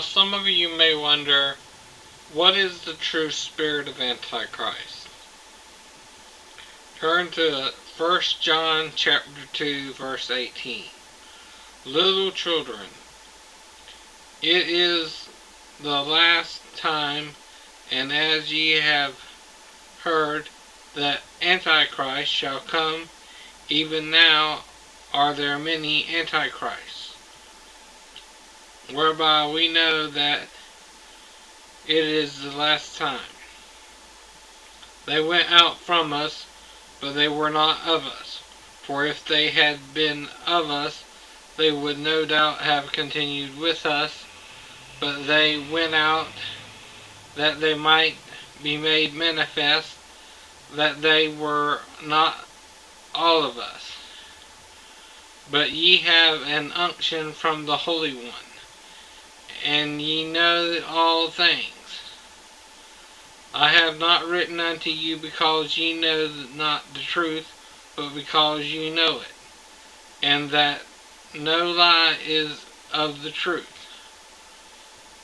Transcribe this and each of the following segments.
Now, some of you may wonder, what is the true spirit of Antichrist? Turn to 1 John chapter 2, verse 18. Little children, it is the last time, and as ye have heard that Antichrist shall come, even now are there many Antichrists, whereby we know that it is the last time. They went out from us, but they were not of us. For if they had been of us, they would no doubt have continued with us, but they went out that they might be made manifest that they were not all of us. But ye have an unction from the Holy One, and ye know all things. I have not written unto you because ye know not the truth, but because ye know it, and that no lie is of the truth.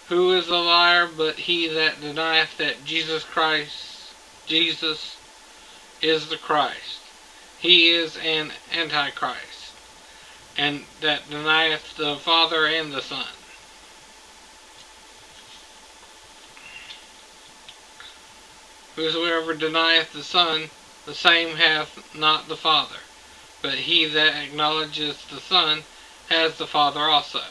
Who is a liar but he that denieth that Jesus is the Christ? He is an Antichrist, and that denieth the Father and the Son. Whosoever denieth the Son, the same hath not the Father. But he that acknowledgeth the Son has the Father also.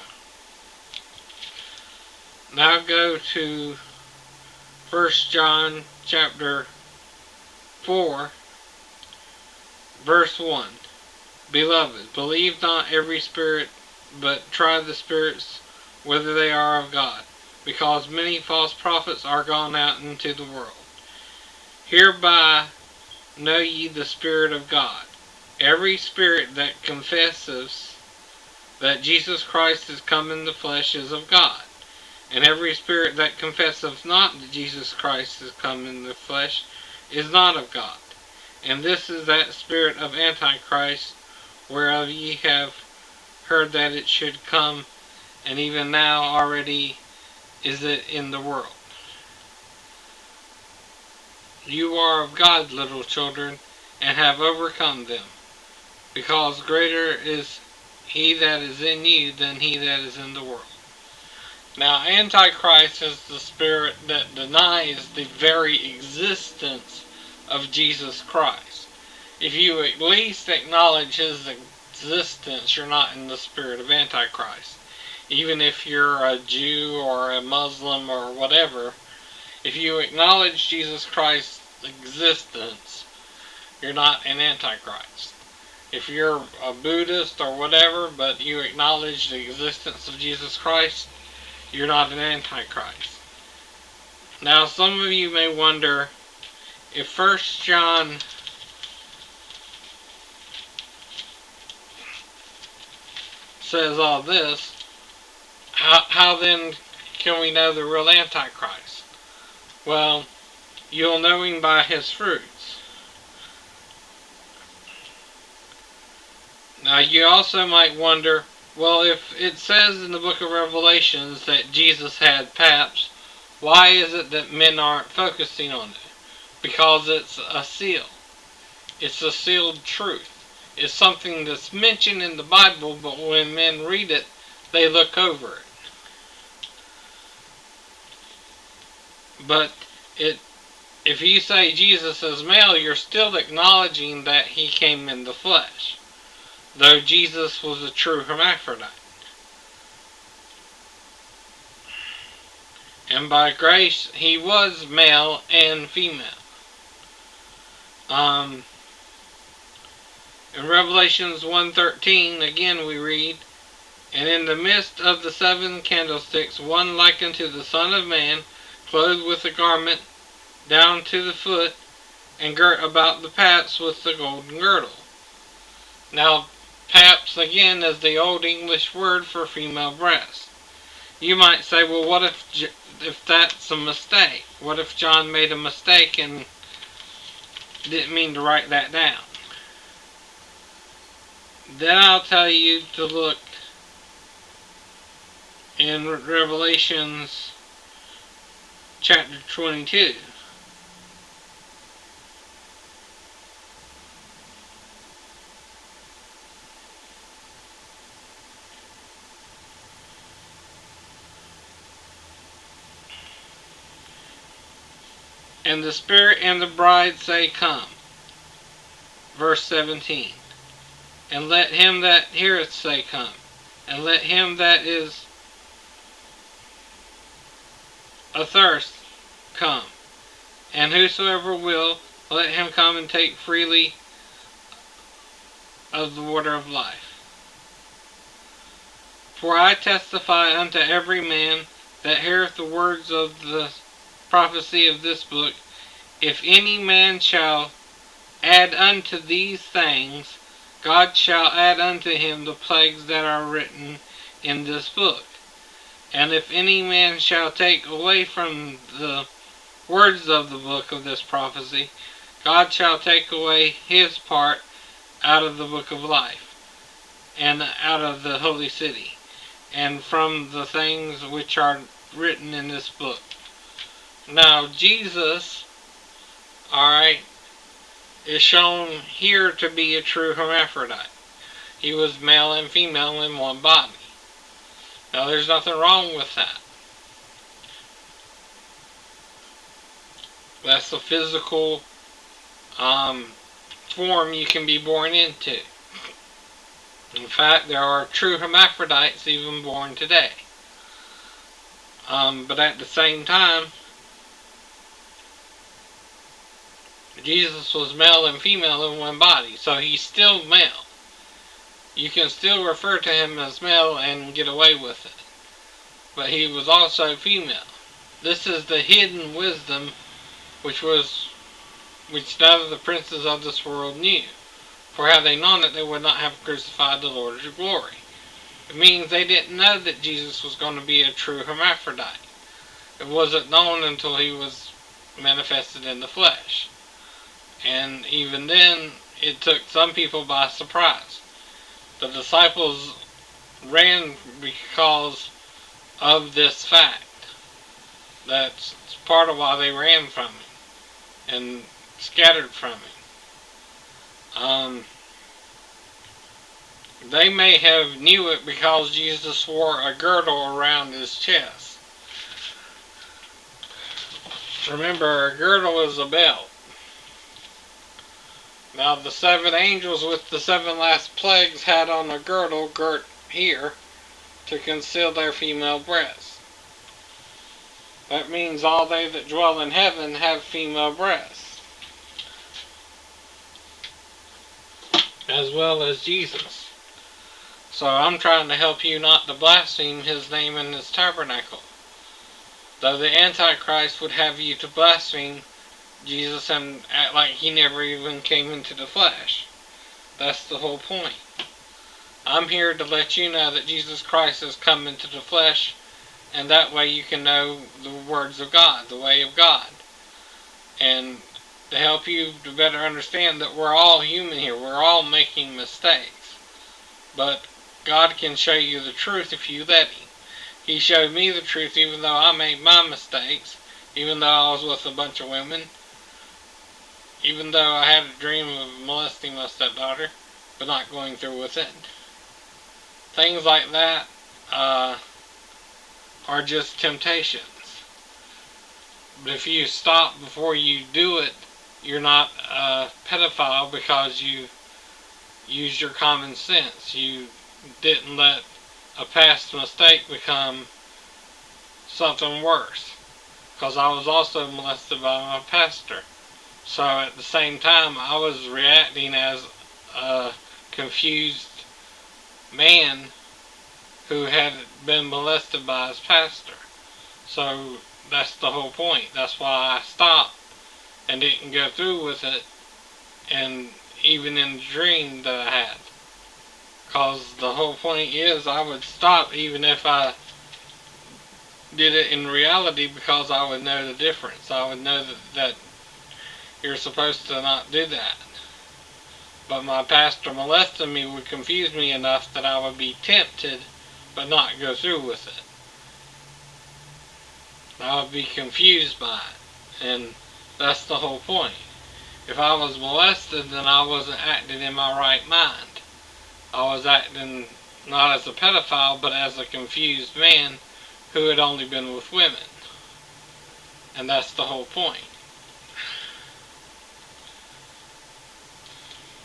Now go to 1 John chapter 4, verse 1. Beloved, believe not every spirit, but try the spirits whether they are of God, because many false prophets are gone out into the world. Hereby know ye the Spirit of God. Every spirit that confesses that Jesus Christ is come in the flesh is of God. And every spirit that confesseth not that Jesus Christ is come in the flesh is not of God. And this is that spirit of Antichrist, whereof ye have heard that it should come, and even now already is it in the world. You are of God, little children, and have overcome them, because greater is he that is in you than he that is in the world. Now, Antichrist is the spirit that denies the very existence of Jesus Christ. If you at least acknowledge his existence, you're not in the spirit of Antichrist. Even if you're a Jew or a Muslim or whatever, if you acknowledge Jesus Christ's existence, you're not an Antichrist. If you're a Buddhist or whatever, but you acknowledge the existence of Jesus Christ, you're not an Antichrist. Now, some of you may wonder, if 1 John says all this, how then can we know the real Antichrist? Well, you'll know him by his fruits. Now, you also might wonder, well, if it says in the book of Revelations that Jesus had paps, why is it that men aren't focusing on it? Because it's a seal. It's a sealed truth. It's something that's mentioned in the Bible, but when men read it, they look over it. But if you say Jesus is male, you're still acknowledging that he came in the flesh, though Jesus was a true hermaphrodite. And by grace, he was male and female. In Revelations 1:13, again we read, And in the midst of the 7 candlesticks, one like unto the Son of Man, clothed with a garment down to the foot, and girt about the paps with the golden girdle. Now, paps, again, is the Old English word for female breast. You might say, well, what if that's a mistake? What if John made a mistake and didn't mean to write that down? Then I'll tell you to look in Revelations chapter 22. And the Spirit and the bride say, Come. Verse 17. And let him that heareth say, Come. And let him that is athirst come. And whosoever will, let him come and take freely of the water of life. For I testify unto every man that heareth the words of the prophecy of this book, if any man shall add unto these things, God shall add unto him the plagues that are written in this book. And if any man shall take away from the words of the book of this prophecy, God shall take away his part out of the book of life, and out of the holy city, and from the things which are written in this book. Now Jesus, alright, is shown here to be a true hermaphrodite. He was male and female in one body. Now there's nothing wrong with that. That's a physical form you can be born into. In fact, there are true hermaphrodites even born today. But at the same time, Jesus was male and female in one body, so he's still male. You can still refer to him as male and get away with it. But he was also female. This is the hidden wisdom which none of the princes of this world knew. For had they known it, they would not have crucified the Lord of glory. It means they didn't know that Jesus was going to be a true hermaphrodite. It wasn't known until he was manifested in the flesh. And even then, it took some people by surprise. The disciples ran because of this fact. That's part of why they ran from him and scattered from him. They may have knew it because Jesus wore a girdle around his chest. Remember, a girdle is a belt. Now the 7 angels with the 7 last plagues had on a girdle girt here to conceal their female breasts. That means all they that dwell in heaven have female breasts, as well as Jesus. So I'm trying to help you not to blaspheme his name and his tabernacle. Though the Antichrist would have you to blaspheme Jesus and act like he never even came into the flesh. That's the whole point. I'm here to let you know that Jesus Christ has come into the flesh, and that way you can know the words of God, the way of God. And to help you to better understand that we're all human here, we're all making mistakes. But God can show you the truth if you let him. He showed me the truth even though I made my mistakes, even though I was with a bunch of women, even though I had a dream of molesting my stepdaughter, but not going through with it. Things like that are just temptations. But if you stop before you do it, you're not a pedophile because you used your common sense. You didn't let a past mistake become something worse. Because I was also molested by my pastor. So at the same time, I was reacting as a confused man who had been molested by his pastor. So that's the whole point. That's why I stopped and didn't go through with it, and even in the dream that I had. Because the whole point is I would stop even if I did it in reality, because I would know the difference. I would know that you're supposed to not do that. But my pastor molesting me would confuse me enough that I would be tempted but not go through with it. I would be confused by it. And that's the whole point. If I was molested, then I wasn't acting in my right mind. I was acting not as a pedophile, but as a confused man who had only been with women. And that's the whole point.